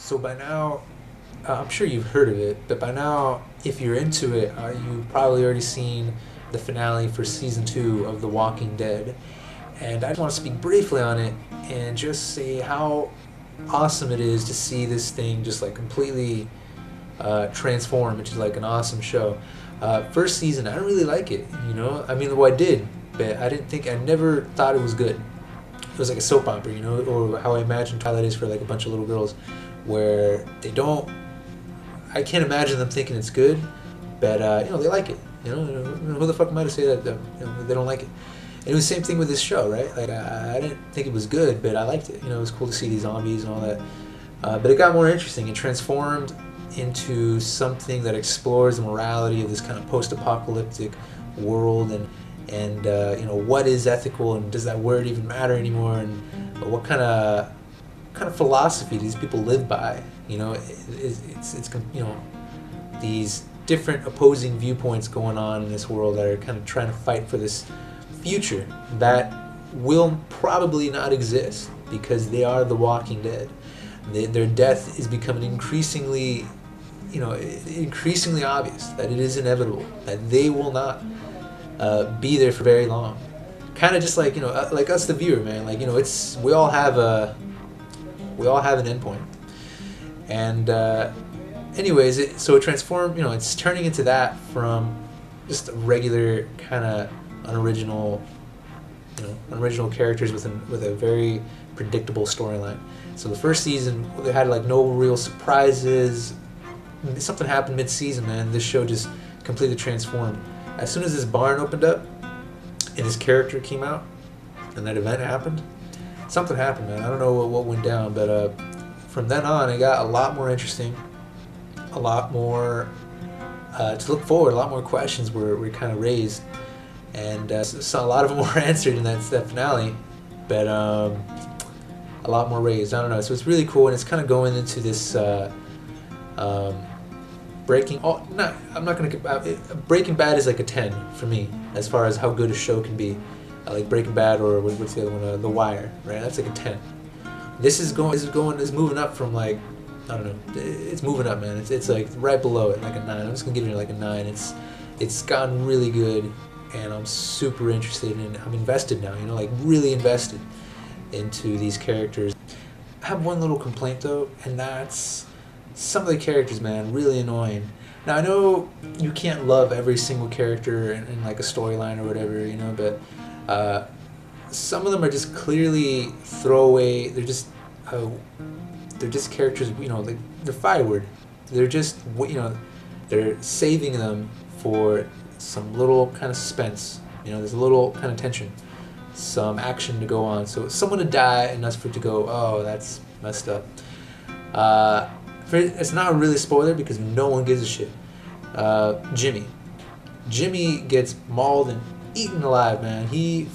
So by now, I'm sure you've heard of it, but by now, if you're into it, you've probably already seen the finale for season 2 of The Walking Dead. And I just want to speak briefly on it and just say how awesome it is to see this thing just like completely transform into like an awesome show. First season, I don't really like it, you know? I mean, well, I did, but I never thought it was good. It was like a soap opera, you know, or how I imagine Twilight is for like a bunch of little girls, where they don't. I can't imagine them thinking it's good, but you know, they like it. You know, who the fuck am I to say that you know, they don't like it? And it was the same thing with this show, right? Like I didn't think it was good, but I liked it. You know, it was cool to see these zombies and all that. But it got more interesting. It transformed into something that explores the morality of this kind of post-apocalyptic world, and you know, what is ethical, and does that word even matter anymore, and what kind of philosophy these people live by. You know, it's you know, these different opposing viewpoints going on in this world that are kind of trying to fight for this future that will probably not exist because they are the Walking Dead. Their death is becoming increasingly, you know, increasingly obvious that it is inevitable, that they will not be there for very long. Kind of just like, you know, like us, the viewer, man. Like, you know, we all have an endpoint. And anyways, so it transformed. You know, it's turning into that from just a regular kind of unoriginal characters with a very predictable storyline. So the first season, they had like no real surprises. Something happened mid-season, man. This show just completely transformed. As soon as this barn opened up and his character came out and that event happened, something happened, man. I don't know what went down, but from then on, it got a lot more interesting, a lot more to look forward, a lot more questions were kind of raised, and so a lot of them were answered in that finale, but a lot more raised. I don't know. So it's really cool, and it's kind of going into this Breaking. Oh, no, I'm not gonna. Breaking Bad is like a 10 for me as far as how good a show can be. Like Breaking Bad, or what's the other one? The Wire, right? That's like a 10. This is moving up from like, I don't know. It's moving up, man. It's like right below it, like a 9. I'm just gonna give it like a 9. It's gotten really good, and I'm super interested in it. I'm invested now. You know, like really invested into these characters. I have one little complaint though, and that's some of the characters, man, really annoying. Now I know you can't love every single character in like a storyline or whatever, you know, but some of them are just clearly throwaway. They're just characters, you know, like they're firewood. They're just, you know, they're saving them for some little kind of suspense. You know, there's a little kind of tension, some action to go on. So someone to die, and that's for it to go, oh, that's messed up. It's not really a spoiler because no one gives a shit. Jimmy gets mauled and eaten alive, man. He's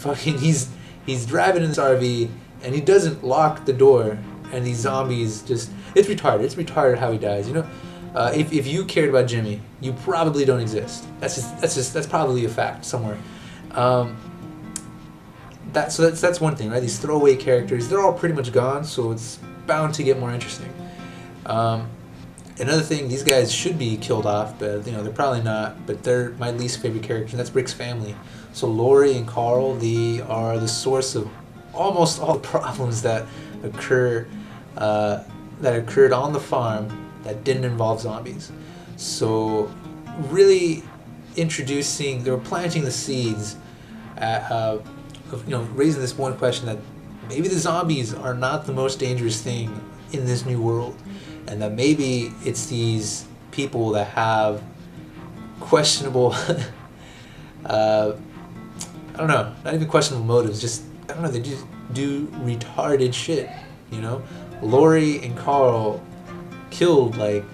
driving in this RV and he doesn't lock the door, and these zombies just, it's retarded. It's retarded how he dies, you know. If you cared about Jimmy, you probably don't exist. That's probably a fact somewhere. That's one thing, right? These throwaway characters, they're all pretty much gone, so it's bound to get more interesting. Another thing, these guys should be killed off, but you know, they're probably not. But they're my least favorite character, and that's Rick's family. So Lori and Carl, they are the source of almost all the problems that occurred on the farm that didn't involve zombies. So really they were planting the seeds of, you know, raising this one question that maybe the zombies are not the most dangerous thing in this new world, and that maybe it's these people that have questionable I don't know, not even questionable motives, just, I don't know, they just do retarded shit, you know? Lori and Carl killed, like,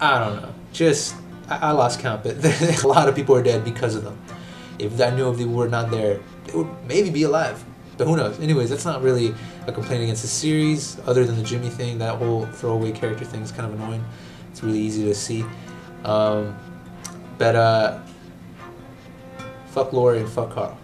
I don't know, just, I lost count, but a lot of people are dead because of them. If I knew if they were not there, they would maybe be alive, but who knows? Anyways, that's not really a complaint against the series, other than the Jimmy thing. That whole throwaway character thing is kind of annoying. It's really easy to see. But fuck Lori and fuck Carl.